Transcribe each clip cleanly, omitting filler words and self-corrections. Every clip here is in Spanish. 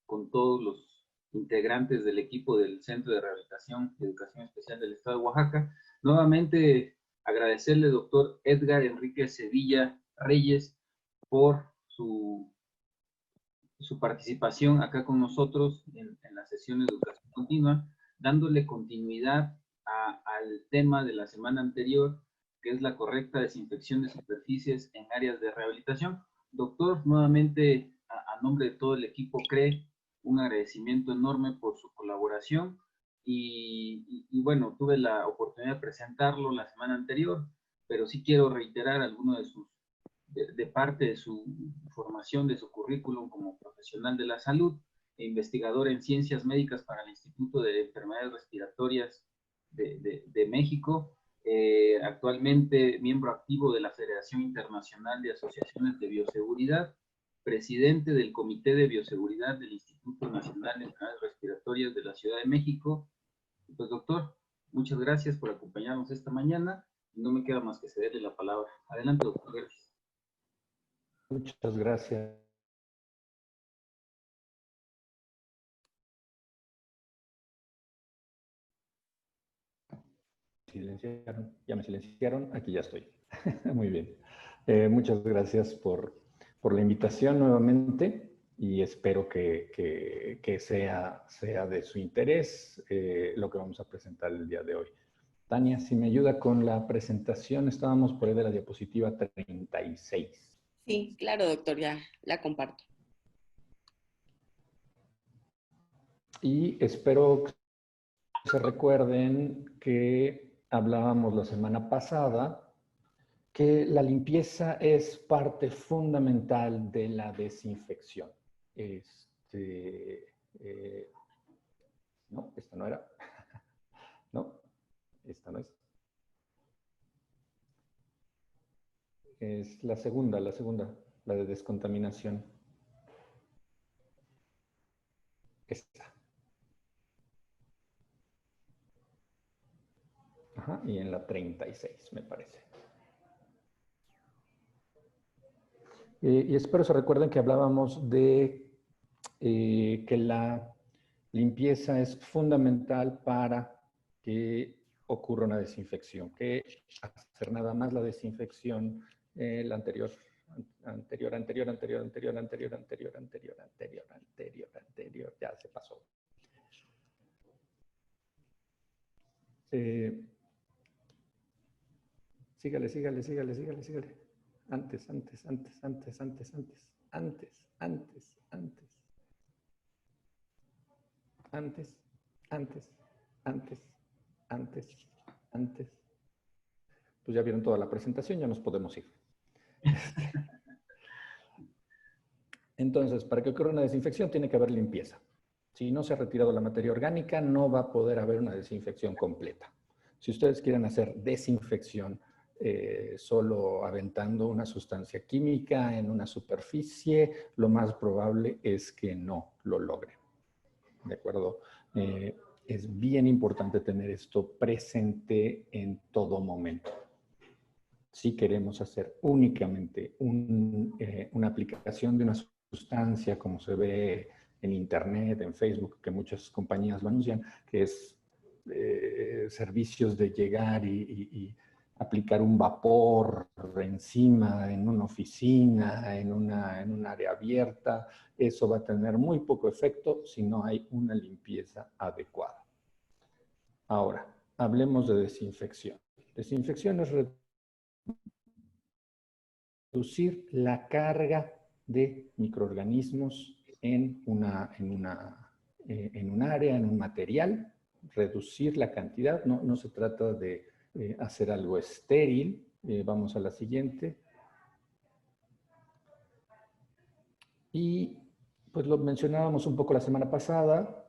con todos los integrantes del equipo del Centro de Rehabilitación y Educación Especial del Estado de Oaxaca. Nuevamente agradecerle, doctor Edgar Enrique Sevilla Reyes, por su participación acá con nosotros en la sesión de educación continua, dándole continuidad al tema de la semana anterior, que es la correcta desinfección de superficies en áreas de rehabilitación. Doctor, nuevamente, a nombre de todo el equipo CRE, un agradecimiento enorme por su colaboración y bueno, tuve la oportunidad de presentarlo la semana anterior, pero sí quiero reiterar algunos de sus de parte de su formación, de su currículum como profesional de la salud e investigador en ciencias médicas para el Instituto de Enfermedades Respiratorias de México, actualmente miembro activo de la Federación Internacional de Asociaciones de Bioseguridad, presidente del Comité de Bioseguridad del Instituto Nacional de Enfermedades Respiratorias de la Ciudad de México. Pues doctor, muchas gracias por acompañarnos esta mañana. No me queda más que cederle la palabra. Adelante, doctor. Gracias. Muchas gracias. Silenciaron, ya me silenciaron, aquí ya estoy. Muy bien. Muchas gracias por la invitación nuevamente y espero que sea de su interés lo que vamos a presentar el día de hoy. Tania, si me ayuda con la presentación, estábamos por ahí de la diapositiva 36. Sí, claro, doctor, ya la comparto. Y espero que se recuerden que hablábamos la semana pasada que la limpieza es parte fundamental de la desinfección. No, esta no era. No, esta no es. Es la segunda, la de descontaminación. Esta. Ajá, y en la 36, me parece. Y espero se recuerden que hablábamos de que la limpieza es fundamental para que ocurra una desinfección, que hacer nada más la desinfección, la anterior, ya se pasó. Sígale. Antes. Pues ya vieron toda la presentación, ya nos podemos ir. Entonces, para que ocurra una desinfección tiene que haber limpieza. Si no se ha retirado la materia orgánica, no va a poder haber una desinfección completa. Si ustedes quieren hacer desinfección solo aventando una sustancia química en una superficie, lo más probable es que no lo logren. ¿De acuerdo? Es bien importante tener esto presente en todo momento. Si queremos hacer únicamente una aplicación de una sustancia, como se ve en Internet, en Facebook, que muchas compañías lo anuncian, que es servicios de llegar y aplicar un vapor encima en una oficina, en un área abierta, eso va a tener muy poco efecto si no hay una limpieza adecuada. Ahora, hablemos de desinfección. Desinfección es reducir la carga de microorganismos en un área, en un material, reducir la cantidad, no se trata de hacer algo estéril. Vamos a la siguiente. Y pues lo mencionábamos un poco la semana pasada.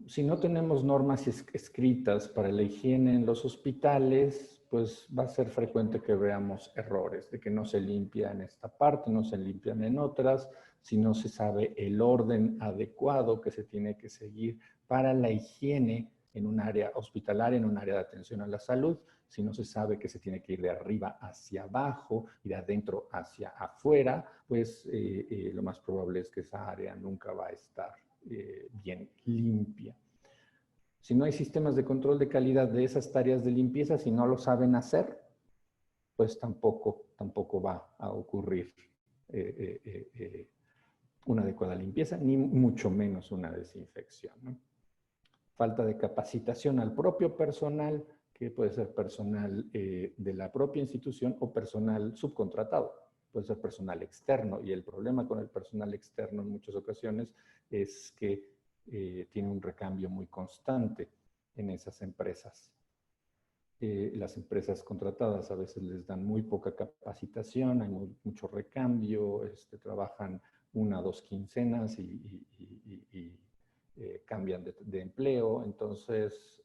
Si no tenemos normas escritas para la higiene en los hospitales, pues va a ser frecuente que veamos errores, de que no se limpia en esta parte, no se limpian en otras, si no se sabe el orden adecuado que se tiene que seguir para la higiene en un área hospitalaria, en un área de atención a la salud, si no se sabe que se tiene que ir de arriba hacia abajo y de adentro hacia afuera, pues lo más probable es que esa área nunca va a estar bien limpia. Si no hay sistemas de control de calidad de esas tareas de limpieza, si no lo saben hacer, pues tampoco va a ocurrir una adecuada limpieza, ni mucho menos una desinfección, ¿no? Falta de capacitación al propio personal, que puede ser personal de la propia institución o personal subcontratado, puede ser personal externo. Y el problema con el personal externo en muchas ocasiones es que tiene un recambio muy constante en esas empresas. Las empresas contratadas a veces les dan muy poca capacitación, hay mucho recambio, trabajan 1 o 2 quincenas y cambian de empleo. Entonces,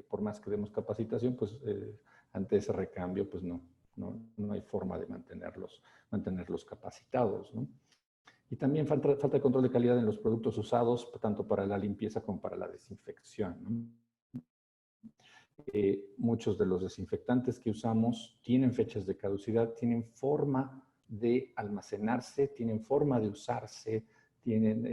por más que demos capacitación, pues ante ese recambio, pues no hay forma de mantenerlos capacitados, ¿no? Y también falta de control de calidad en los productos usados, tanto para la limpieza como para la desinfección, ¿no? Muchos de los desinfectantes que usamos tienen fechas de caducidad, tienen forma de almacenarse, tienen forma de usarse, tienen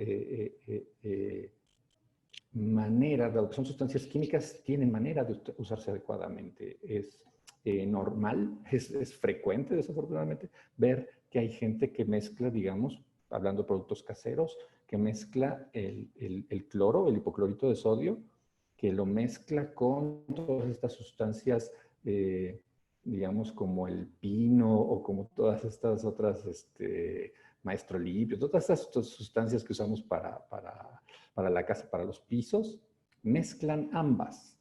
manera, dado que son sustancias químicas, tienen manera de usarse adecuadamente. Es normal, es frecuente, desafortunadamente, ver que hay gente que mezcla, digamos, hablando de productos caseros, que mezcla el cloro, el hipoclorito de sodio, que lo mezcla con todas estas sustancias, digamos, como el pino o como todas estas otras, maestrolipio, todas estas sustancias que usamos para la casa, para los pisos, mezclan ambas.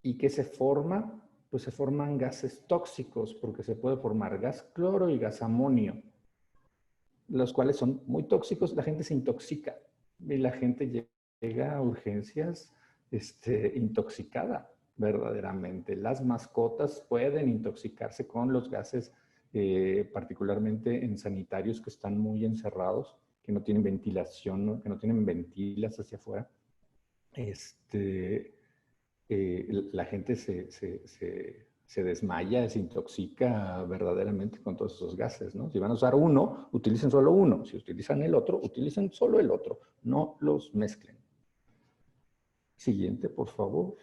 ¿Y qué se forma? Pues se forman gases tóxicos, porque se puede formar gas cloro y gas amonio, los cuales son muy tóxicos. La gente se intoxica y la gente llega a urgencias intoxicada verdaderamente. Las mascotas pueden intoxicarse con los gases, particularmente en sanitarios que están muy encerrados, que no tienen ventilación, ¿no? Que no tienen ventilas hacia afuera. La gente se desmaya, se intoxica verdaderamente con todos esos gases, ¿no? Si van a usar uno, utilicen solo uno. Si utilizan el otro, utilicen solo el otro. No los mezclen. Siguiente, por favor.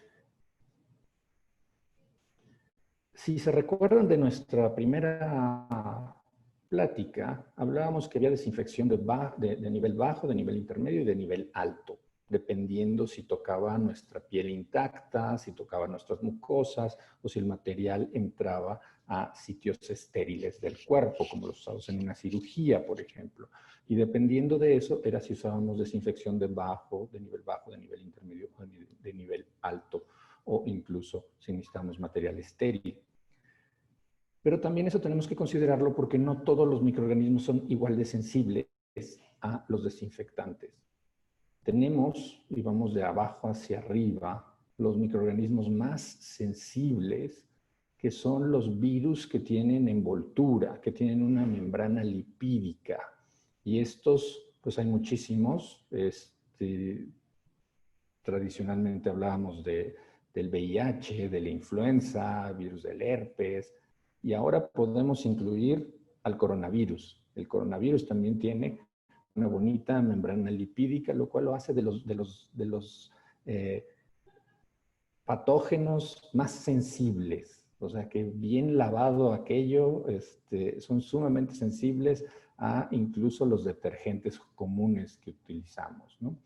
Si se recuerdan de nuestra primera plática, hablábamos que había desinfección de nivel bajo, de nivel intermedio y de nivel alto, dependiendo si tocaba nuestra piel intacta, si tocaba nuestras mucosas o si el material entraba a sitios estériles del cuerpo, como los usados en una cirugía, por ejemplo. Y dependiendo de eso, era si usábamos desinfección de nivel intermedio o de nivel alto, o incluso si necesitamos material estéril. Pero también eso tenemos que considerarlo porque no todos los microorganismos son igual de sensibles a los desinfectantes. Tenemos, y vamos de abajo hacia arriba, los microorganismos más sensibles, que son los virus que tienen envoltura, que tienen una membrana lipídica. Y estos, pues hay muchísimos. Tradicionalmente hablábamos del VIH, de la influenza, virus del herpes, y ahora podemos incluir al coronavirus. El coronavirus también tiene una bonita membrana lipídica, lo cual lo hace de los patógenos más sensibles. O sea que bien lavado aquello, son sumamente sensibles a incluso los detergentes comunes que utilizamos, ¿no?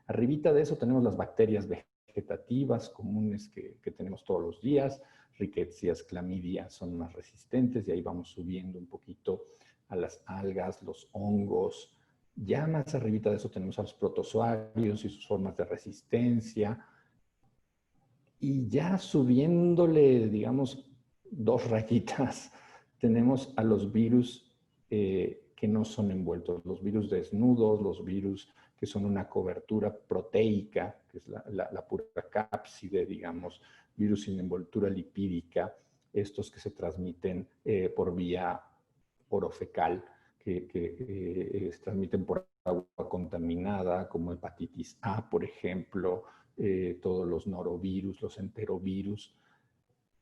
Arribita de eso tenemos las bacterias vegetativas comunes que tenemos todos los días. Rickettsia, clamidia son más resistentes y ahí vamos subiendo un poquito a las algas, los hongos. Ya más arribita de eso tenemos a los protozoarios y sus formas de resistencia. Y ya subiéndole, digamos, 2 rayitas, tenemos a los virus que no son envueltos, los virus desnudos, los virus que son una cobertura proteica, que es la pura cápside, digamos, virus sin envoltura lipídica, estos que se transmiten por vía orofecal, que se transmiten por agua contaminada, como hepatitis A, por ejemplo, todos los norovirus, los enterovirus.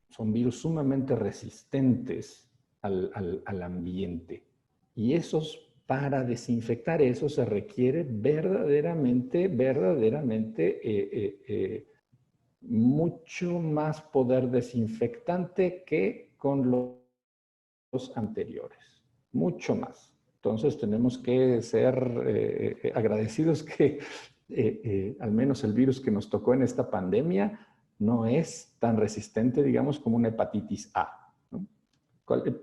son virus sumamente resistentes al ambiente. Y esos, para desinfectar eso se requiere verdaderamente mucho más poder desinfectante que con los anteriores. Mucho más. Entonces tenemos que ser agradecidos que al menos el virus que nos tocó en esta pandemia no es tan resistente, digamos, como una hepatitis A, ¿no?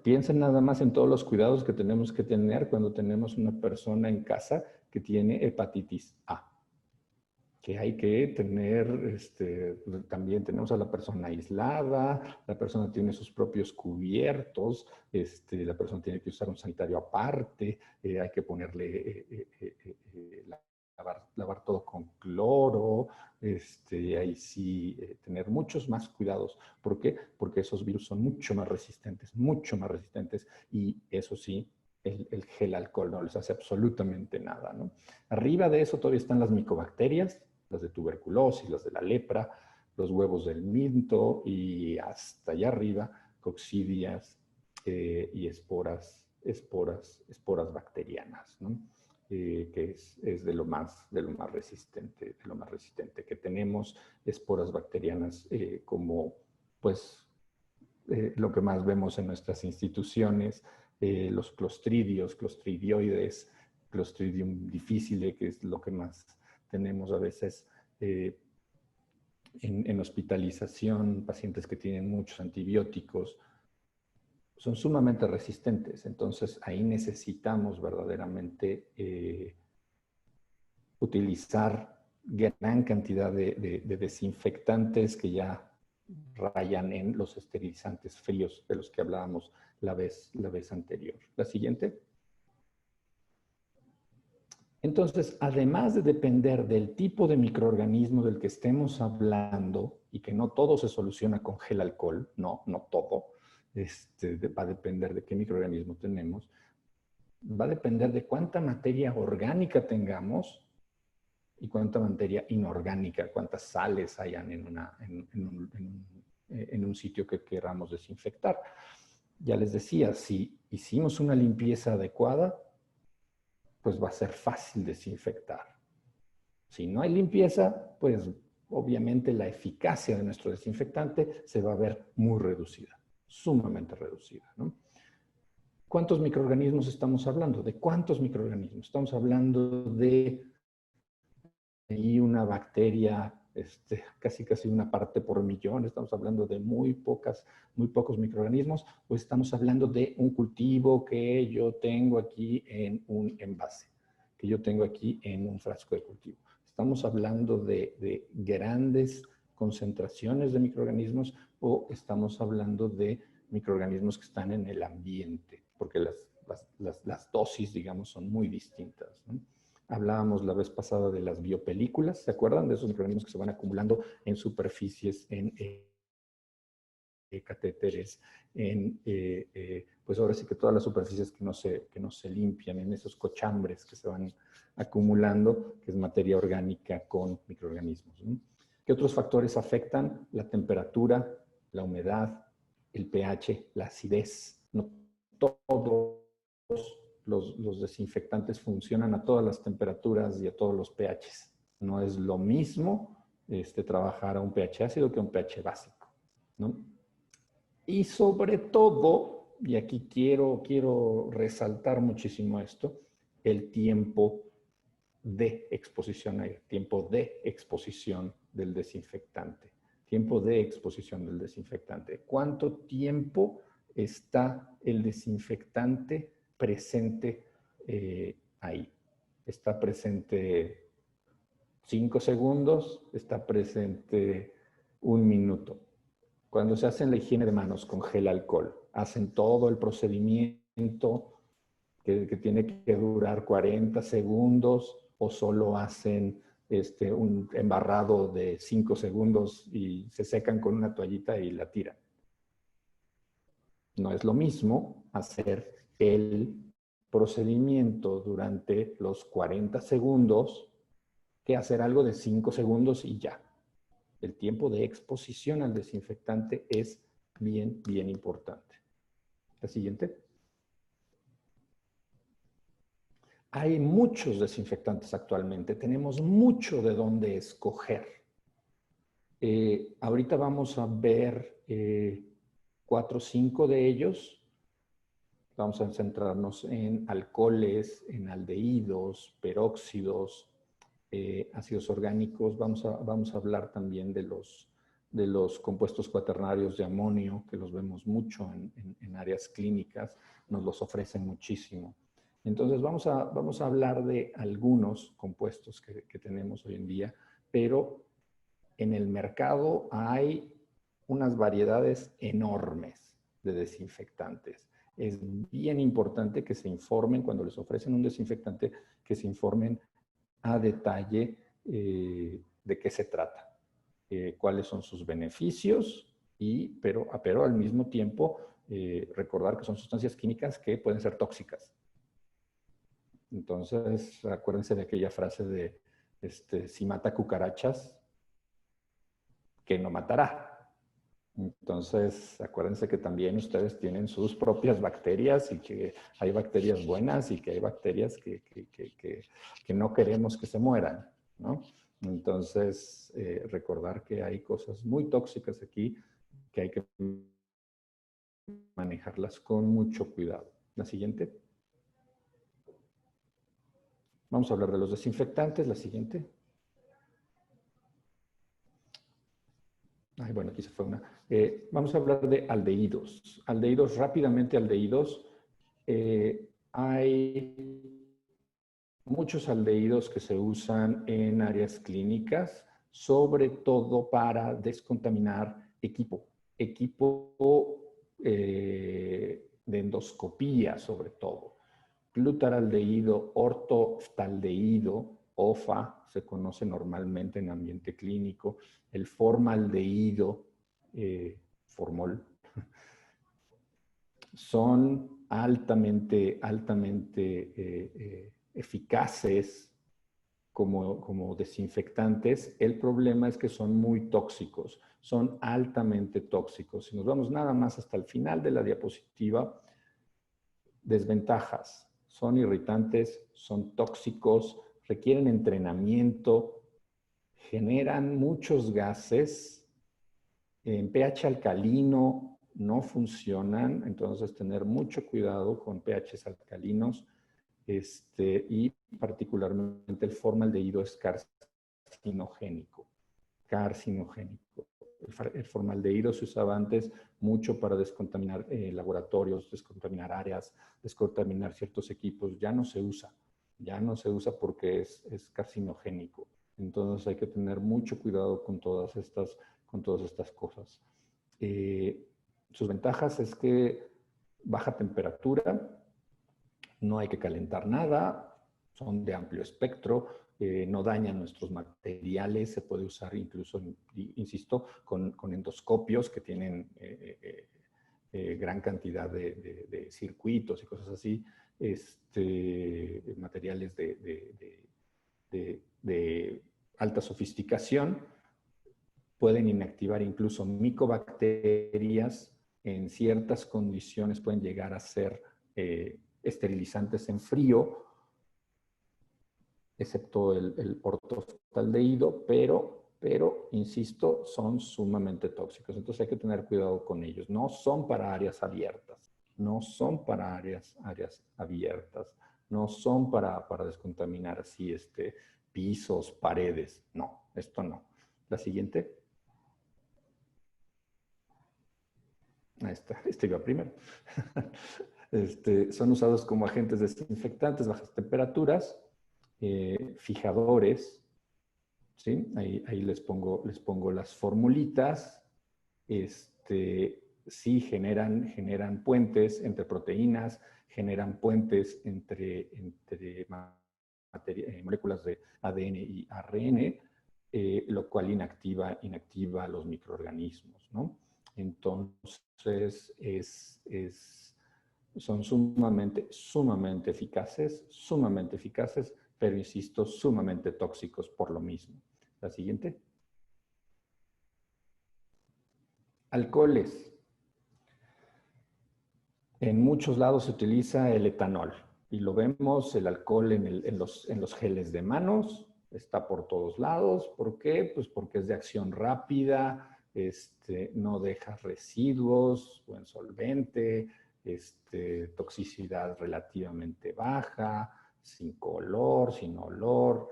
Piensen nada más en todos los cuidados que tenemos que tener cuando tenemos una persona en casa que tiene hepatitis A. Que hay que tener, también tenemos a la persona aislada, la persona tiene sus propios cubiertos, la persona tiene que usar un sanitario aparte, hay que ponerle, lavar todo con cloro, ahí sí, tener muchos más cuidados. ¿Por qué? Porque esos virus son mucho más resistentes, y eso sí, el gel alcohol no les hace absolutamente nada, ¿no? Arriba de eso todavía están las micobacterias, las de tuberculosis, las de la lepra, los huevos del minto y hasta allá arriba, coccidias y esporas bacterianas, ¿no? Que es de lo más resistente que tenemos, esporas bacterianas como pues lo que más vemos en nuestras instituciones, los clostridios, clostridioides, Clostridium difficile, que es lo que más tenemos a veces en hospitalización, pacientes que tienen muchos antibióticos, son sumamente resistentes. Entonces, ahí necesitamos verdaderamente utilizar gran cantidad de desinfectantes que ya rayan en los esterilizantes fríos de los que hablábamos la vez anterior. La siguiente. Entonces, además de depender del tipo de microorganismo del que estemos hablando, y que no todo se soluciona con gel alcohol, no todo, va a depender de qué microorganismo tenemos, va a depender de cuánta materia orgánica tengamos y cuánta materia inorgánica, cuántas sales hayan en un sitio que queramos desinfectar. Ya les decía, si hicimos una limpieza adecuada, pues va a ser fácil desinfectar. Si no hay limpieza, pues obviamente la eficacia de nuestro desinfectante se va a ver muy reducida, sumamente reducida, ¿no? ¿Cuántos microorganismos estamos hablando? ¿De cuántos microorganismos? Estamos hablando de una bacteria, casi una parte por millón, estamos hablando de muy pocos microorganismos, o estamos hablando de un cultivo que yo tengo aquí en un envase, que yo tengo aquí en un frasco de cultivo. Estamos hablando de grandes concentraciones de microorganismos, o estamos hablando de microorganismos que están en el ambiente, porque las dosis, digamos, son muy distintas, ¿no? Hablábamos la vez pasada de las biopelículas, ¿se acuerdan? De esos microorganismos que se van acumulando en superficies, en catéteres, pues ahora sí que todas las superficies que no se limpian, en esos cochambres que se van acumulando, que es materia orgánica con microorganismos, ¿no? ¿Qué otros factores afectan? La temperatura, la humedad, el pH, la acidez. No todos los desinfectantes funcionan a todas las temperaturas y a todos los pHs. No es lo mismo trabajar a un pH ácido que a un pH básico, ¿no? Y sobre todo, y aquí quiero resaltar muchísimo esto, el tiempo de exposición al tiempo de exposición del desinfectante. Tiempo de exposición del desinfectante. ¿Cuánto tiempo está el desinfectante presente ahí? ¿Está presente 5 segundos? ¿Está presente 1 minuto? Cuando se hace la higiene de manos con gel alcohol, hacen todo el procedimiento que tiene que durar 40 segundos, o solo hacen un embarrado de 5 segundos y se secan con una toallita y la tiran. No es lo mismo hacer el procedimiento durante los 40 segundos que hacer algo de 5 segundos y ya. El tiempo de exposición al desinfectante es Bien, bien importante. La siguiente. Hay muchos desinfectantes actualmente. Tenemos mucho de dónde escoger. Ahorita vamos a ver 4 o 5 de ellos. Vamos a centrarnos en alcoholes, en aldehídos, peróxidos, ácidos orgánicos. Vamos a hablar también de los compuestos cuaternarios de amonio, que los vemos mucho en áreas clínicas, nos los ofrecen muchísimo. Entonces vamos a hablar de algunos compuestos que tenemos hoy en día, pero en el mercado hay unas variedades enormes de desinfectantes. Es bien importante que se informen cuando les ofrecen un desinfectante, que se informen a detalle de qué se trata, cuáles son sus beneficios, pero al mismo tiempo recordar que son sustancias químicas que pueden ser tóxicas. Entonces, acuérdense de aquella frase de si mata cucarachas, que no matará. Entonces, acuérdense que también ustedes tienen sus propias bacterias y que hay bacterias buenas y que hay bacterias que no queremos que se mueran, ¿no? Entonces, recordar que hay cosas muy tóxicas aquí que hay que manejarlas con mucho cuidado. La siguiente. Vamos a hablar de los desinfectantes. La siguiente. Ay, bueno, aquí se fue una. Vamos a hablar de aldehídos. Aldehídos, rápidamente aldehídos. Hay muchos aldehídos que se usan en áreas clínicas, sobre todo para descontaminar equipo de endoscopía, sobre todo. Glutaraldehído, ortoftaldehído, OFA, se conoce normalmente en ambiente clínico, el formaldehído, formol, son altamente eficaces como desinfectantes. El problema es que son muy tóxicos, son altamente tóxicos. Si nos vamos nada más hasta el final de la diapositiva, desventajas. Son irritantes, son tóxicos, requieren entrenamiento, generan muchos gases, en pH alcalino no funcionan, entonces tener mucho cuidado con pHs alcalinos, y particularmente el formaldehído es carcinogénico. El formaldehído se usaba antes mucho para descontaminar laboratorios, descontaminar áreas, descontaminar ciertos equipos. Ya no se usa porque es carcinogénico. Entonces hay que tener mucho cuidado con todas estas cosas. Sus ventajas es que baja temperatura, no hay que calentar nada, son de amplio espectro, no dañan nuestros materiales, se puede usar incluso, insisto, con endoscopios que tienen gran cantidad de circuitos y cosas así, materiales de alta sofisticación, pueden inactivar incluso micobacterias, en ciertas condiciones pueden llegar a ser esterilizantes en frío, excepto el ortoftaldehído, pero, insisto, son sumamente tóxicos. Entonces hay que tener cuidado con ellos. No son para áreas abiertas. No son para áreas abiertas. No son para descontaminar así pisos, paredes. No, esto no. La siguiente. Ahí está, iba primero. Son usados como agentes desinfectantes, bajas temperaturas, fijadores, ¿sí? Ahí les pongo las formulitas. Sí generan puentes entre proteínas, generan puentes entre moléculas de ADN y ARN, lo cual inactiva los microorganismos, ¿no? Entonces, son sumamente eficaces, pero insisto, sumamente tóxicos por lo mismo. La siguiente. Alcoholes. En muchos lados se utiliza el etanol y lo vemos, el alcohol en los geles de manos, está por todos lados. ¿Por qué? Pues porque es de acción rápida, no deja residuos, buen solvente, toxicidad relativamente baja, sin color, sin olor,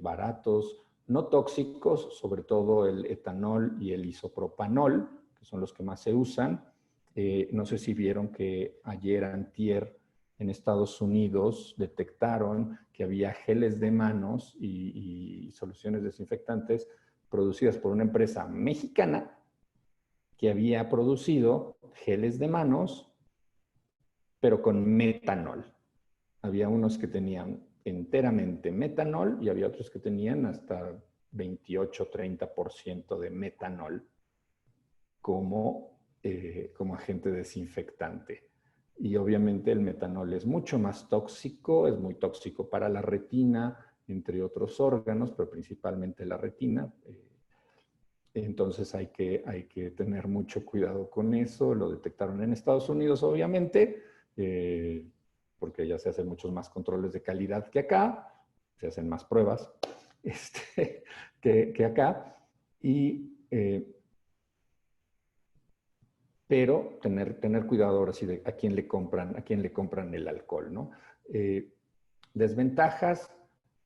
baratos, no tóxicos, sobre todo el etanol y el isopropanol, que son los que más se usan. No sé si vieron que ayer antier en Estados Unidos detectaron que había geles de manos y soluciones desinfectantes producidas por una empresa mexicana que había producido geles de manos, pero con metanol. Había unos que tenían enteramente metanol y había otros que tenían hasta 28-30% de metanol como agente desinfectante. Y obviamente el metanol es mucho más tóxico, es muy tóxico para la retina, entre otros órganos, pero principalmente la retina. Entonces hay que tener mucho cuidado con eso. Lo detectaron en Estados Unidos, obviamente, porque ya se hacen muchos más controles de calidad que acá, se hacen más pruebas que acá. Pero tener cuidado ahora sí de a quién le compran el alcohol, ¿no? Desventajas,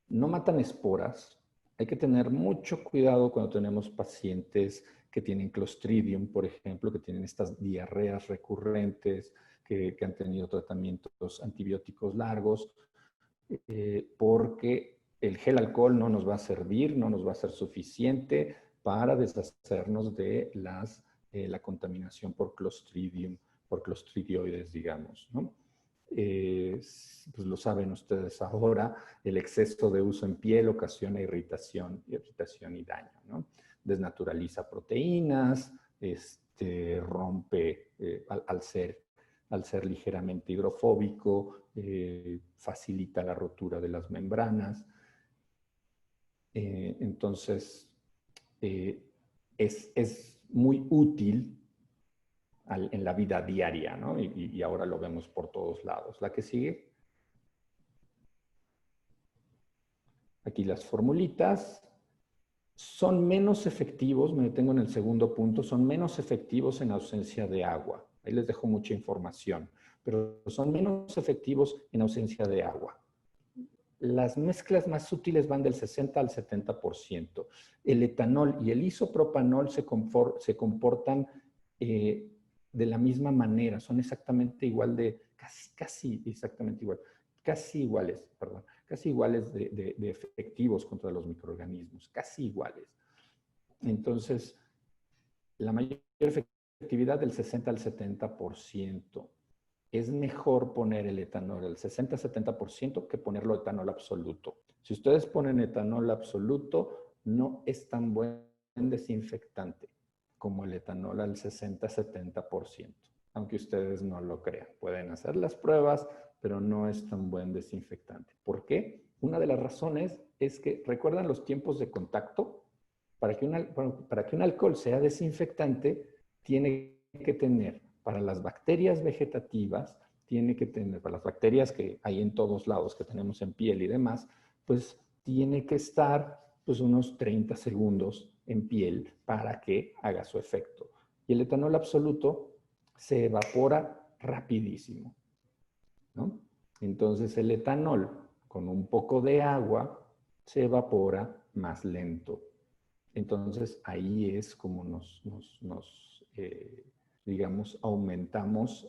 no matan esporas. Hay que tener mucho cuidado cuando tenemos pacientes que tienen Clostridium, por ejemplo, que tienen estas diarreas recurrentes, que han tenido tratamientos antibióticos largos, porque el gel alcohol no nos va a servir, no nos va a ser suficiente para deshacernos de la contaminación por Clostridium, por Clostridioides, digamos, ¿no? Pues lo saben ustedes ahora, el exceso de uso en piel ocasiona irritación y daño, ¿no? Desnaturaliza proteínas, rompe al ser ligeramente hidrofóbico, facilita la rotura de las membranas. Entonces, es muy útil en la vida diaria, ¿no? Y ahora lo vemos por todos lados. La que sigue. Aquí las formulitas son menos efectivos, me detengo en el segundo punto, son menos efectivos en ausencia de agua. Ahí les dejo mucha información, pero son menos efectivos en ausencia de agua. Las mezclas más útiles van del 60 al 70%. El etanol y el isopropanol se comportan de la misma manera, son exactamente igual casi exactamente igual, casi iguales de efectivos contra los microorganismos, casi iguales. Entonces, la mayor efectividad del 60 al 70%. Es mejor poner el etanol al 60-70% que ponerlo etanol absoluto. Si ustedes ponen etanol absoluto, no es tan buen desinfectante como el etanol al 60-70%, aunque ustedes no lo crean. Pueden hacer las pruebas, pero no es tan buen desinfectante. ¿Por qué? Una de las razones es que, ¿recuerdan los tiempos de contacto? Para que un alcohol sea desinfectante, tiene que tener, para las bacterias vegetativas, tiene que tener, para las bacterias que hay en todos lados, que tenemos en piel y demás, pues tiene que estar pues unos 30 segundos en piel para que haga su efecto. Y el etanol absoluto se evapora rapidísimo, ¿no? Entonces el etanol con un poco de agua se evapora más lento. Entonces ahí es como digamos, aumentamos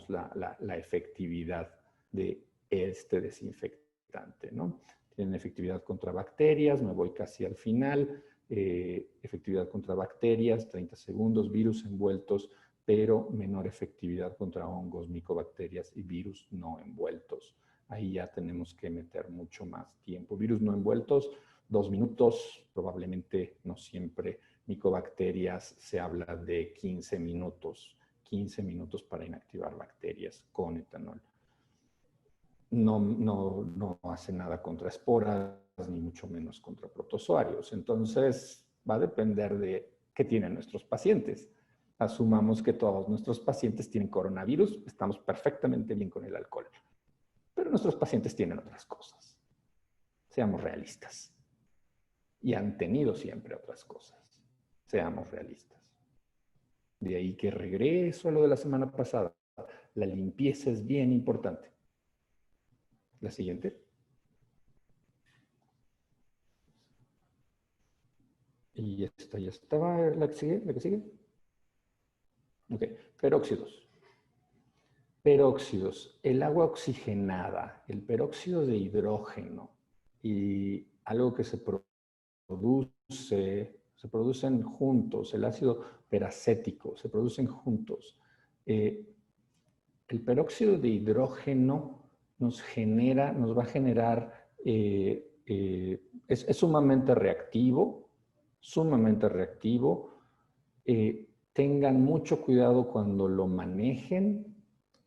la efectividad de este desinfectante, ¿no? Tienen efectividad contra bacterias, me voy casi al final, efectividad contra bacterias, 30 segundos, virus envueltos, pero menor efectividad contra hongos, micobacterias y virus no envueltos. Ahí ya tenemos que meter mucho más tiempo. Virus no envueltos, 2 minutos, probablemente no siempre. Micobacterias se habla de 15 minutos para inactivar bacterias con etanol. No hace nada contra esporas, ni mucho menos contra protozoarios. Entonces, va a depender de qué tienen nuestros pacientes. Asumamos que todos nuestros pacientes tienen coronavirus, estamos perfectamente bien con el alcohol. Pero nuestros pacientes tienen otras cosas. Seamos realistas. Y han tenido siempre otras cosas. Seamos realistas. De ahí que regreso a lo de la semana pasada. La limpieza es bien importante. La siguiente. Y esta ya estaba. ¿La que sigue? ¿La que sigue? Ok. Peróxidos. Peróxidos. El agua oxigenada, el peróxido de hidrógeno y algo que se producen juntos, el ácido peracético, se producen juntos. El peróxido de hidrógeno nos va a generar, es sumamente reactivo, sumamente reactivo. Tengan mucho cuidado cuando lo manejen.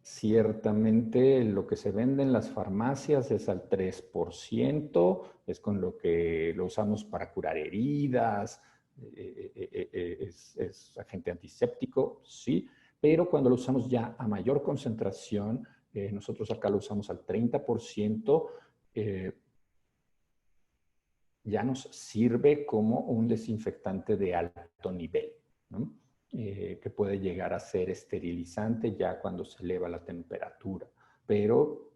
Ciertamente lo que se vende en las farmacias es al 3%, es con lo que lo usamos para curar heridas, es agente antiséptico, sí, pero cuando lo usamos ya a mayor concentración, nosotros acá lo usamos al 30%, ya nos sirve como un desinfectante de alto nivel, ¿no? Que puede llegar a ser esterilizante ya cuando se eleva la temperatura, pero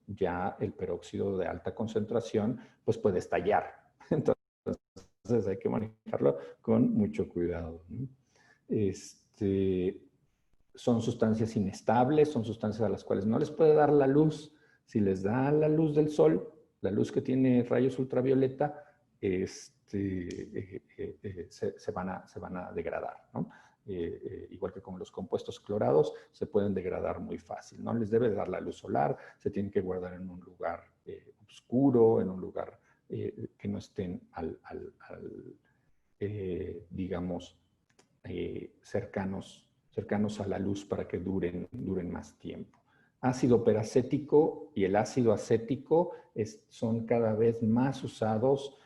ya el peróxido de alta concentración pues puede estallar. Entonces hay que manejarlo con mucho cuidado, ¿no? Son sustancias inestables, son sustancias a las cuales no les puede dar la luz. Si les da la luz del sol, la luz que tiene rayos ultravioleta, se van a degradar, ¿no? Igual que con los compuestos clorados, se pueden degradar muy fácil. No les debe dar la luz solar, se tienen que guardar en un lugar oscuro, en un lugar que no estén digamos, cercanos a la luz para que duren más tiempo. Ácido peracético y el ácido acético son cada vez más usados,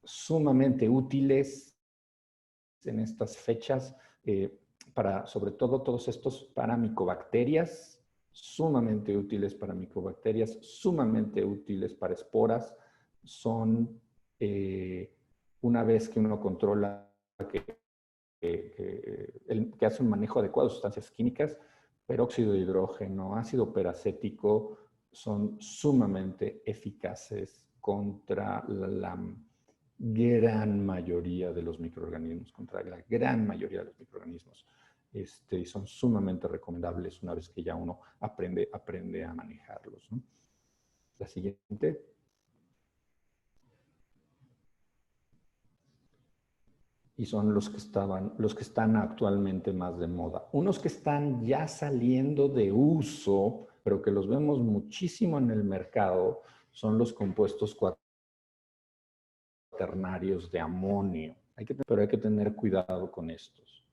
sumamente útiles en estas fechas, sobre todo todos estos para micobacterias, sumamente útiles para micobacterias, sumamente útiles para esporas. Son, una vez que uno controla que hace un manejo adecuado de sustancias químicas, peróxido de hidrógeno, ácido peracético, son sumamente eficaces contra la gran mayoría de los microorganismos, contra la gran mayoría de los microorganismos. Y son sumamente recomendables una vez que ya uno aprende a manejarlos, ¿no? La siguiente. Y son los que están actualmente más de moda. Unos que están ya saliendo de uso, pero que los vemos muchísimo en el mercado, son los compuestos cuaternarios de amonio. Pero hay que tener cuidado con estos.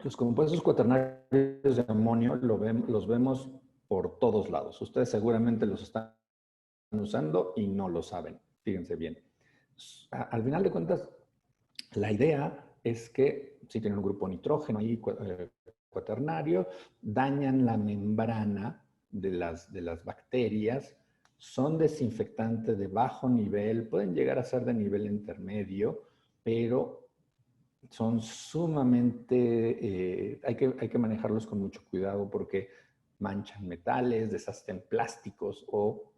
Los compuestos cuaternarios de amonio los vemos por todos lados. Ustedes seguramente los están usando y no lo saben. Fíjense bien. Al final de cuentas, la idea es que si tienen un grupo nitrógeno ahí cuaternario, dañan la membrana de las bacterias, son desinfectantes de bajo nivel, pueden llegar a ser de nivel intermedio, pero son sumamente, hay que manejarlos con mucho cuidado porque manchan metales, deshacen plásticos o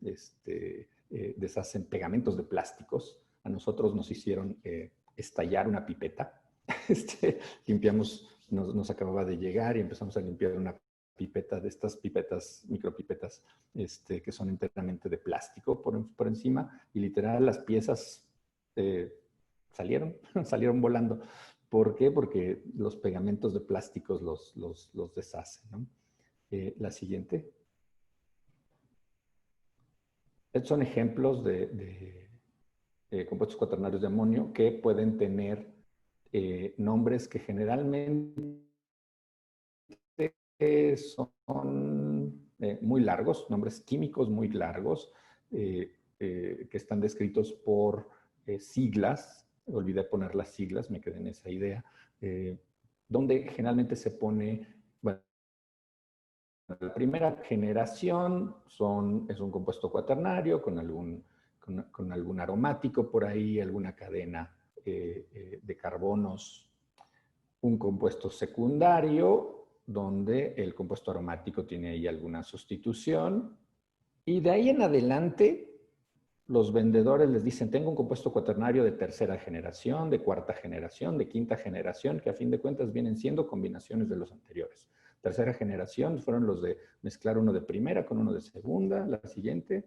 deshacen pegamentos de plásticos. A nosotros nos hicieron estallar una pipeta. Limpiamos, nos acababa de llegar y empezamos a limpiar una pipeta de estas pipetas, micropipetas, que son enteramente de plástico por encima, y literal las piezas salieron volando. ¿Por qué? Porque los pegamentos de plásticos los deshacen, ¿no? La siguiente. Estos son ejemplos de compuestos cuaternarios de amonio que pueden tener nombres que generalmente son muy largos, nombres químicos muy largos, que están descritos por siglas olvidé poner las siglas, me quedé en esa idea, donde generalmente se pone, bueno, la primera generación es un compuesto cuaternario con algún aromático por ahí, alguna cadena de carbonos, un compuesto secundario donde el compuesto aromático tiene ahí alguna sustitución, y de ahí en adelante los vendedores les dicen, tengo un compuesto cuaternario de tercera generación, de cuarta generación, de quinta generación, que a fin de cuentas vienen siendo combinaciones de los anteriores. Tercera generación fueron los de mezclar uno de primera con uno de segunda, la siguiente.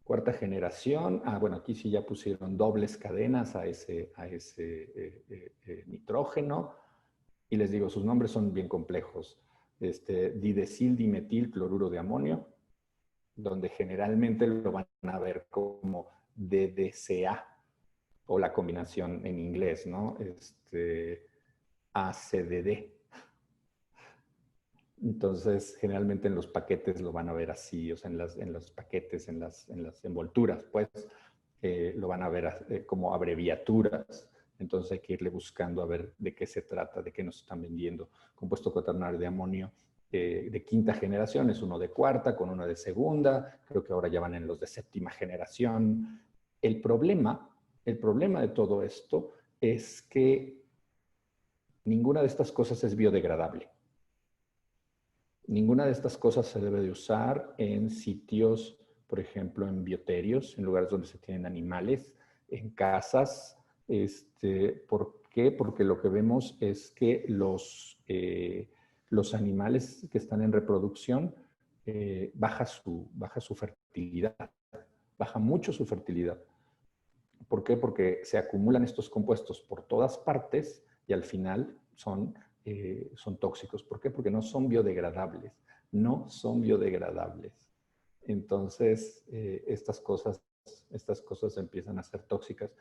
Cuarta generación, bueno, aquí sí ya pusieron dobles cadenas a ese nitrógeno. Y les digo, sus nombres son bien complejos. Didesil dimetil cloruro de amonio, donde generalmente lo van a ver como DDCA, o la combinación en inglés, ¿no? ACDD. Entonces, generalmente en los paquetes lo van a ver así, o sea, en los paquetes, en las envolturas, pues, lo van a ver como abreviaturas. Entonces hay que irle buscando a ver de qué se trata, de qué nos están vendiendo. Compuesto cuaternario de amonio de quinta generación, es uno de cuarta con uno de segunda, creo que ahora ya van en los de séptima generación. El problema de todo esto es que ninguna de estas cosas es biodegradable. Ninguna de estas cosas se debe de usar en sitios, por ejemplo, en bioterios, en lugares donde se tienen animales, en casas. ¿Por qué? Porque lo que vemos es que los animales que están en reproducción baja su fertilidad, baja mucho su fertilidad. ¿Por qué? Porque se acumulan estos compuestos por todas partes y al final son tóxicos. ¿Por qué? Porque no son biodegradables. No son biodegradables. Entonces, estas cosas empiezan a ser tóxicas.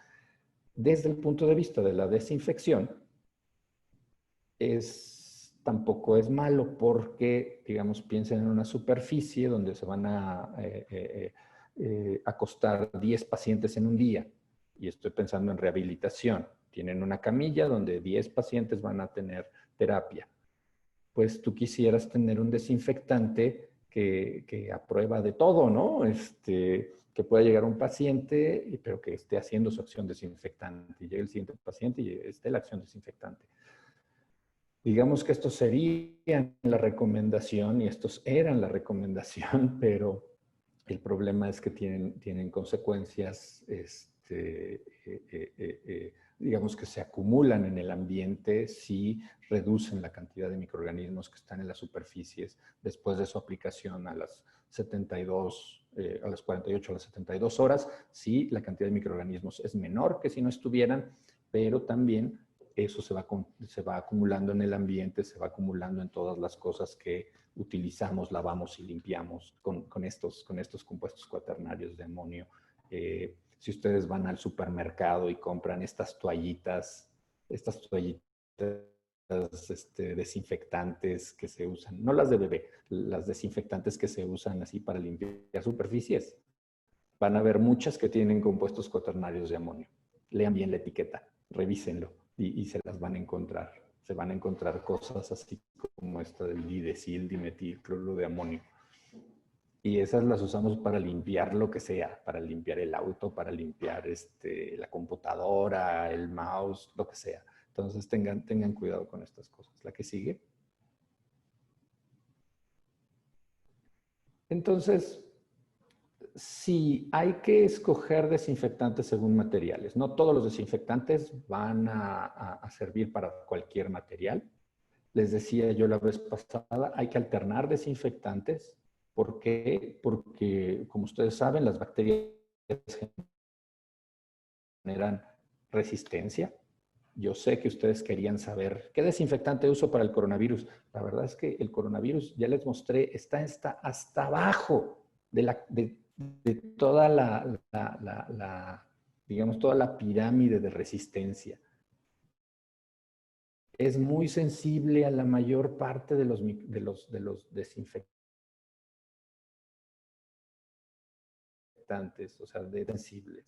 Desde el punto de vista de la desinfección, tampoco es malo porque, digamos, piensen en una superficie donde se van a acostar 10 pacientes en un día. Y estoy pensando en rehabilitación. Tienen una camilla donde 10 pacientes van a tener terapia. Pues tú quisieras tener un desinfectante que aprueba de todo, ¿no? Que pueda llegar un paciente, pero que esté haciendo su acción desinfectante. Y llegue el siguiente paciente y esté la acción desinfectante. Digamos que estos serían la recomendación y estos eran la recomendación, pero el problema es que tienen consecuencias, digamos que se acumulan en el ambiente si reducen la cantidad de microorganismos que están en las superficies después de su aplicación a las 72, a las 48, a las 72 horas, si la cantidad de microorganismos es menor que si no estuvieran, pero también eso se va acumulando en el ambiente, se va acumulando en todas las cosas que utilizamos, lavamos y limpiamos con estos compuestos cuaternarios de amonio. Si ustedes van al supermercado y compran estas toallitas desinfectantes que se usan, no las de bebé, las desinfectantes que se usan así para limpiar superficies, van a ver muchas que tienen compuestos cuaternarios de amonio. Lean bien la etiqueta, revísenlo y se las van a encontrar. Se van a encontrar cosas así como esta del didesil, dimetil, cloruro de amonio. Y esas las usamos para limpiar lo que sea, para limpiar el auto, para limpiar la computadora, el mouse, lo que sea. Entonces tengan cuidado con estas cosas. La que sigue. Entonces, sí, hay que escoger desinfectantes según materiales. No todos los desinfectantes van a servir para cualquier material. Les decía yo la vez pasada, hay que alternar desinfectantes. ¿Por qué? Porque, como ustedes saben, las bacterias generan resistencia. Yo sé que ustedes querían saber qué desinfectante uso para el coronavirus. La verdad es que el coronavirus, ya les mostré, está hasta abajo de toda digamos, toda la pirámide de resistencia. Es muy sensible a la mayor parte de los desinfectantes, o sea, de sensibles.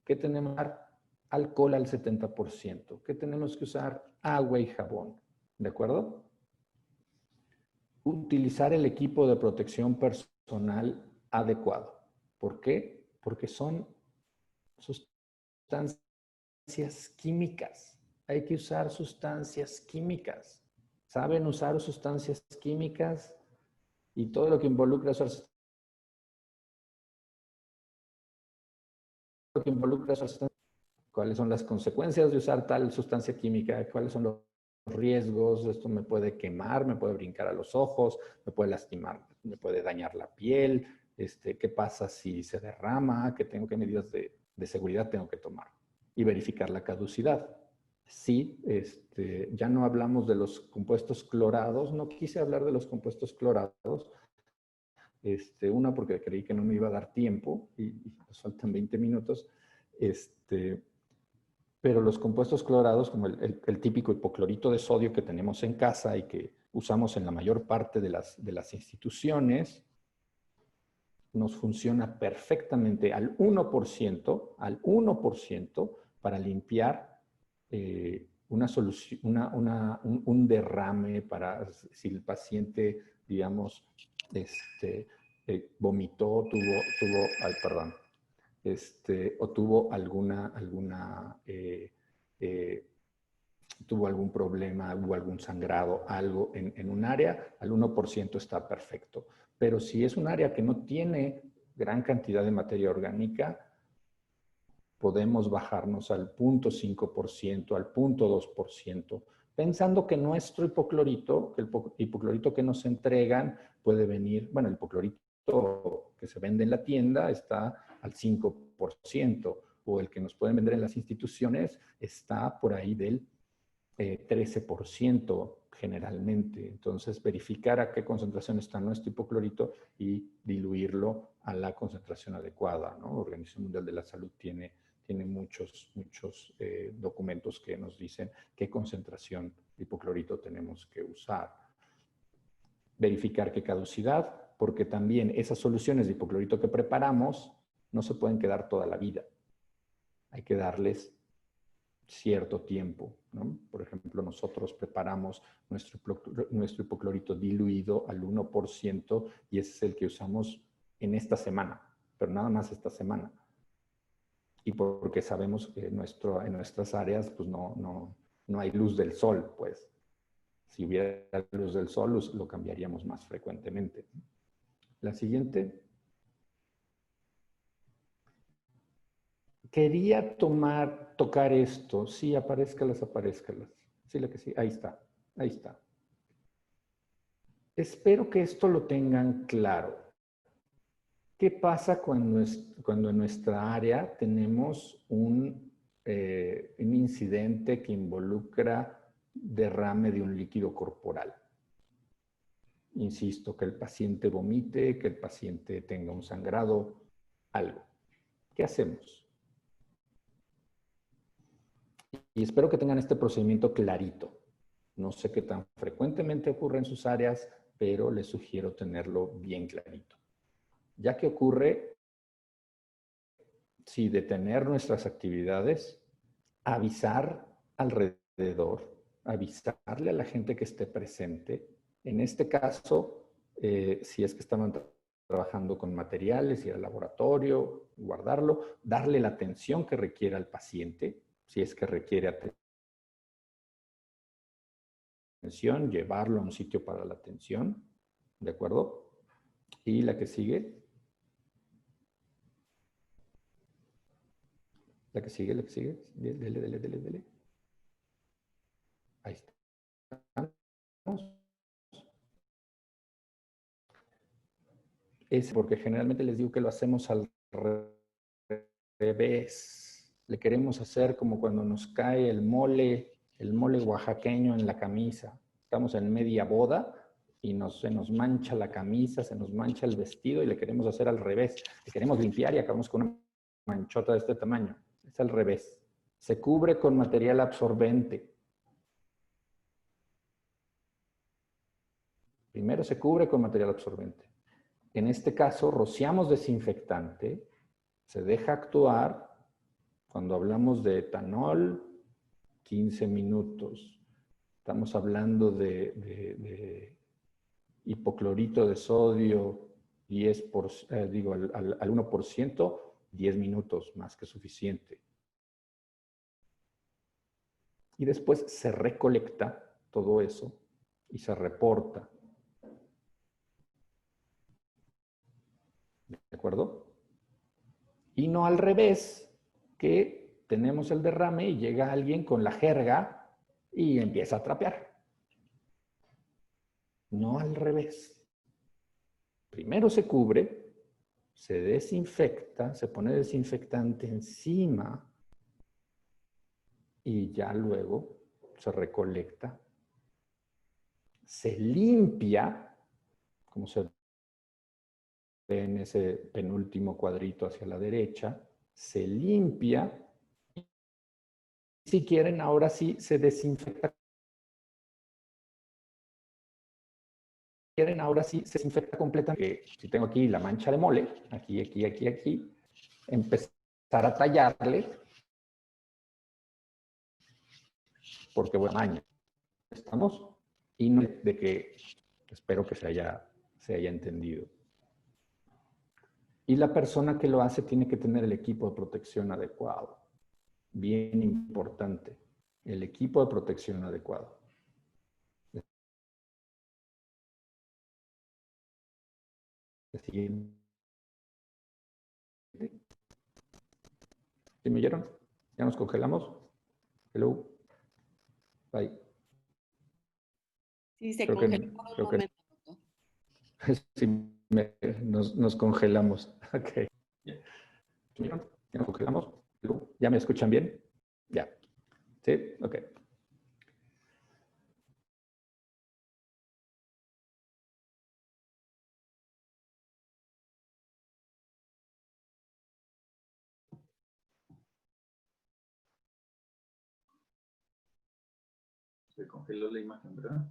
¿Qué tenemos que usar? Alcohol al 70%. ¿Qué tenemos que usar? Agua y jabón. ¿De acuerdo? Utilizar el equipo de protección personal adecuado. ¿Por qué? Porque son sustancias químicas. Hay que usar sustancias químicas. ¿Saben usar sustancias químicas? Y todo lo que involucra usar sustancias. ¿Cuáles son las consecuencias de usar tal sustancia química? ¿Cuáles son los riesgos? Esto me puede quemar, me puede brincar a los ojos, me puede lastimar, me puede dañar la piel. ¿Qué pasa si se derrama? ¿Qué medidas de seguridad tengo que tomar? Y verificar la caducidad. Sí, ya no hablamos de los compuestos clorados. No quise hablar de los compuestos clorados. Una, porque creí que no me iba a dar tiempo y nos faltan 20 minutos. Pero los compuestos clorados, como el típico hipoclorito de sodio que tenemos en casa y que usamos en la mayor parte de las instituciones, nos funciona perfectamente al 1% para limpiar una solución, un derrame, para si el paciente, digamos, vomitó, o tuvo tuvo algún problema, hubo algún sangrado, algo en un área, al 1% está perfecto. Pero si es un área que no tiene gran cantidad de materia orgánica, podemos bajarnos al 0.5%, al 0.2%, pensando que nuestro hipoclorito, que el hipoclorito que nos entregan puede venir, bueno, el hipoclorito que se vende en la tienda está al 5%, o el que nos pueden vender en las instituciones está por ahí del 13% generalmente. Entonces, verificar a qué concentración está nuestro hipoclorito y diluirlo a la concentración adecuada, ¿no? La Organización Mundial de la Salud tiene muchos documentos que nos dicen qué concentración de hipoclorito tenemos que usar. Verificar qué caducidad, porque también esas soluciones de hipoclorito que preparamos no se pueden quedar toda la vida. Hay que darles cierto tiempo, ¿no? Por ejemplo, nosotros preparamos nuestro hipoclorito diluido al 1% y ese es el que usamos en esta semana, pero nada más esta semana. Y porque sabemos que en nuestras áreas pues no hay luz del sol, pues. Si hubiera luz del sol, lo cambiaríamos más frecuentemente. La siguiente. Quería tocar esto. Sí, apárezcalas. Sí, la que sí. Ahí está. Espero que esto lo tengan claro. ¿Qué pasa cuando en nuestra área tenemos un incidente que involucra derrame de un líquido corporal? Insisto, que el paciente vomite, que el paciente tenga un sangrado, algo. ¿Qué hacemos? Y espero que tengan este procedimiento clarito. No sé qué tan frecuentemente ocurre en sus áreas, pero les sugiero tenerlo bien clarito. Ya que ocurre, sí, detener nuestras actividades, avisar alrededor, avisarle a la gente que esté presente. En este caso, si es que estaban trabajando con materiales, ir al laboratorio, guardarlo, darle la atención que requiera al paciente, si es que requiere atención, llevarlo a un sitio para la atención, ¿de acuerdo? Y la que sigue. La que sigue. Dele. Ahí estamos. Es porque generalmente les digo que lo hacemos al revés. Le queremos hacer como cuando nos cae el mole oaxaqueño en la camisa. Estamos en media boda y se nos mancha la camisa, se nos mancha el vestido y le queremos hacer al revés. Le queremos limpiar y acabamos con una manchota de este tamaño. Es al revés. Se cubre con material absorbente. Primero se cubre con material absorbente. En este caso, rociamos desinfectante, se deja actuar Cuando hablamos de etanol, 15 minutos. Estamos hablando de hipoclorito de sodio, 10 al 1%, 10 minutos, más que suficiente. Y después se recolecta todo eso y se reporta. ¿De acuerdo? Y no al revés, que tenemos el derrame y llega alguien con la jerga y empieza a trapear. No al revés. Primero se cubre, se desinfecta, se pone desinfectante encima y ya luego se recolecta, se limpia, como se ve en ese penúltimo cuadrito hacia la derecha, se limpia. Si quieren, ahora sí se desinfecta. Ahora sí se desinfecta completamente. Si tengo aquí la mancha de mole, aquí, empezar a tallarle, porque bueno, maña, ¿estamos? Y no de que espero que se haya entendido. Y la persona que lo hace tiene que tener el equipo de protección adecuado. Bien importante, el equipo de protección adecuado. ¿Sí me oyeron? ¿Ya nos congelamos? Hello. Bye. Sí, se Creo congeló que, por un creo que momento, doctor. sí, nos congelamos. Ok. ¿Ya nos congelamos? Hello. ¿Ya me escuchan bien? Ya. ¿Sí? Ok. Se congeló la imagen, ¿verdad?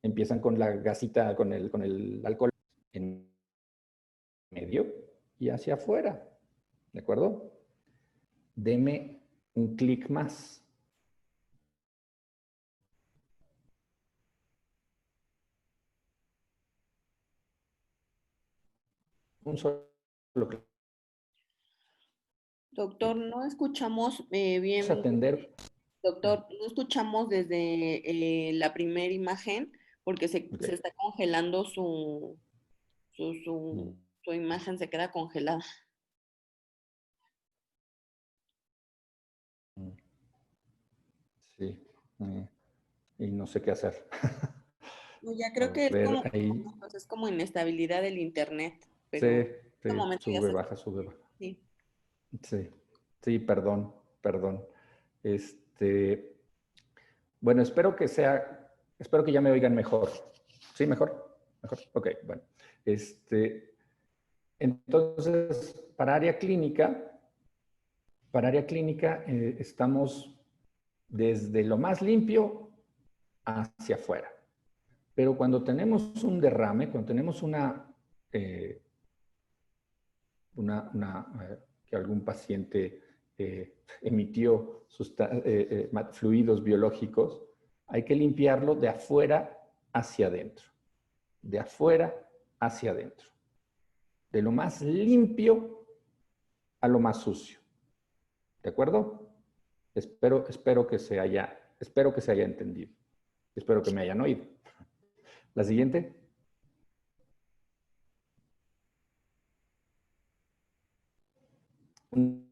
Empiezan con la gasita, con el alcohol en medio y hacia afuera. ¿De acuerdo? Deme un clic más. Un solo clic. Doctor, no escuchamos Vamos a bien. atender. Doctor, no escuchamos desde la primera imagen porque se Okay. está congelando su imagen, se queda congelada. Sí. Y no sé qué hacer. No, ya A creo que ver, ahí. es como inestabilidad del internet, Sí, pero en este sí, momento ya sube, se... baja, sube, baja. Sí. Sí, sí, perdón. Este, bueno, espero que ya me oigan mejor. ¿Sí, mejor? ¿Mejor? Ok, bueno. Entonces, para área clínica, estamos desde lo más limpio hacia afuera. Pero cuando tenemos un derrame, cuando tenemos eh, que algún paciente emitió fluidos biológicos, hay que limpiarlo de afuera hacia adentro. De afuera hacia adentro. De lo más limpio a lo más sucio. ¿De acuerdo? Espero que se haya entendido. Espero que me hayan oído. La siguiente. Una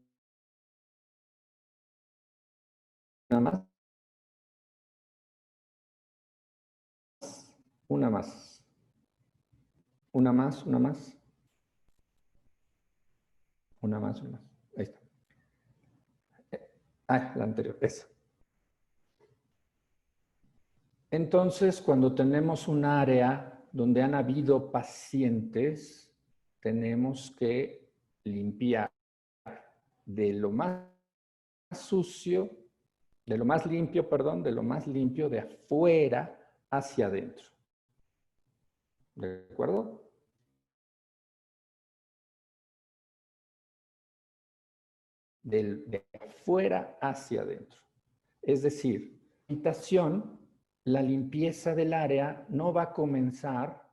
más. Una más. Una más, una más. Una más, una más. Ahí está. La anterior, esa. Entonces, cuando tenemos un área donde han habido pacientes, tenemos que limpiar de lo más sucio, de lo más limpio, perdón, de lo más limpio de afuera hacia adentro. ¿De acuerdo? De afuera hacia adentro. Es decir, la limpieza del área no va a comenzar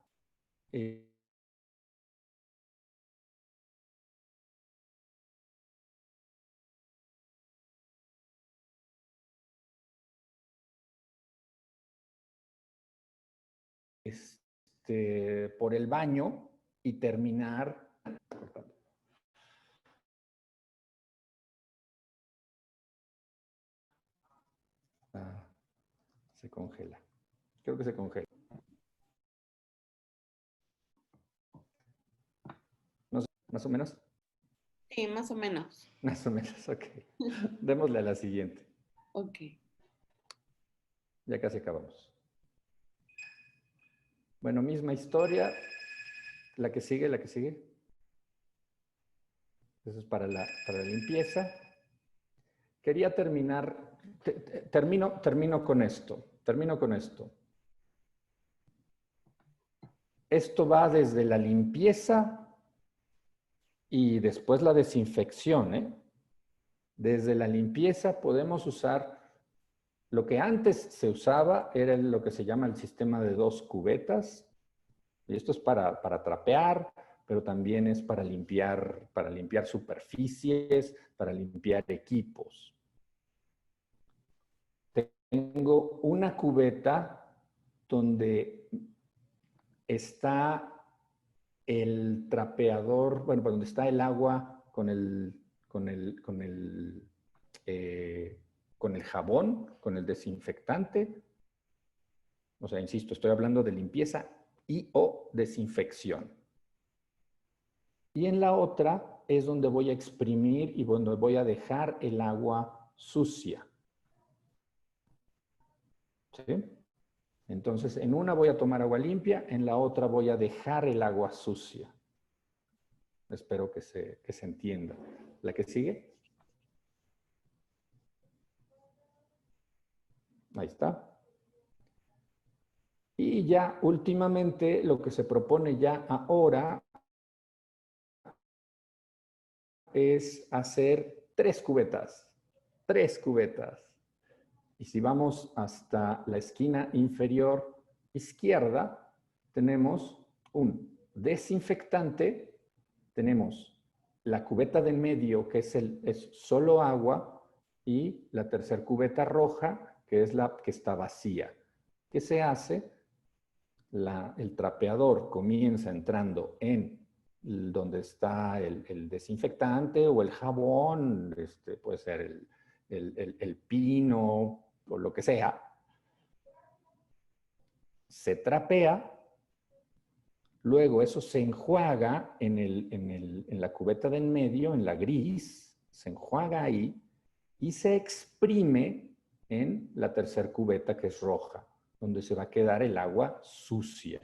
por el baño y terminar. Se congela. Creo que se congela. No sé, ¿más o menos? Sí, más o menos. Más o menos, ok. Démosle a la siguiente. Ok. Ya casi acabamos. Bueno, misma historia. La que sigue, la que sigue. Eso es para la limpieza. Quería terminar, termino con esto. Termino con esto. Esto va desde la limpieza y después la desinfección, ¿eh? Desde la limpieza podemos usar, lo que antes se usaba era lo que se llama el sistema de 2 cubetas. Y esto es para trapear, pero también es para limpiar superficies, para limpiar equipos. Tengo una cubeta donde está el trapeador, bueno, donde está el agua con el jabón, con el desinfectante. O sea, insisto, estoy hablando de limpieza y o desinfección. Y en la otra es donde voy a exprimir y donde voy a dejar el agua sucia. ¿Sí? Entonces, en una voy a tomar agua limpia, en la otra voy a dejar el agua sucia. Espero que se entienda. ¿La que sigue? Ahí está. Y ya últimamente lo que se propone ya ahora es hacer 3 cubetas. 3 cubetas. Y si vamos hasta la esquina inferior izquierda, tenemos un desinfectante, tenemos la cubeta del medio, que es solo agua, y la tercera cubeta roja, que es la que está vacía. ¿Qué se hace? El trapeador comienza entrando en donde está el desinfectante o el jabón, puede ser el pino o lo que sea, se trapea, luego eso se enjuaga en la cubeta del medio, en la gris, se enjuaga ahí y se exprime en la tercera cubeta que es roja, donde se va a quedar el agua sucia.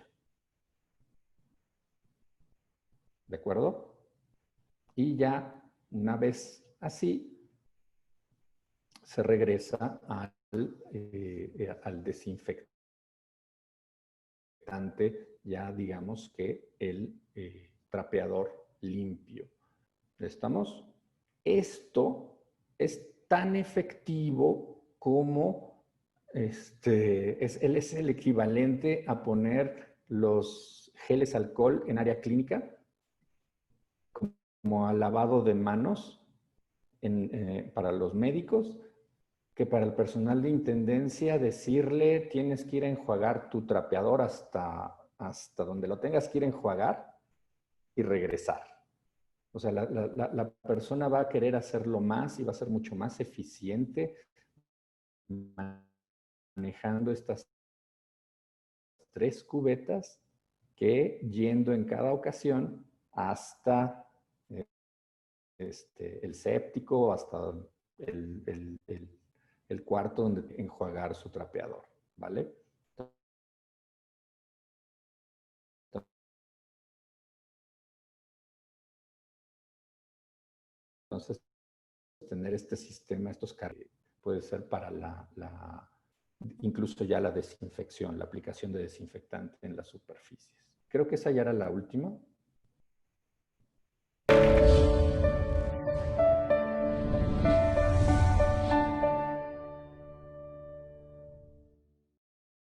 ¿De acuerdo? Y ya una vez así, se regresa al desinfectante, ya digamos que el trapeador limpio. ¿Estamos? Esto es tan efectivo como él es el equivalente a poner los geles alcohol en área clínica, como a lavado de manos para los médicos, que para el personal de intendencia decirle tienes que ir a enjuagar tu trapeador hasta donde lo tengas que ir a enjuagar y regresar. O sea, la persona va a querer hacerlo más y va a ser mucho más eficiente manejando estas 3 cubetas que yendo en cada ocasión hasta el séptico, hasta el cuarto donde enjuagar su trapeador, ¿vale? Entonces, tener este sistema, estos carros, puede ser para incluso ya la desinfección, la aplicación de desinfectante en las superficies. Creo que esa ya era la última.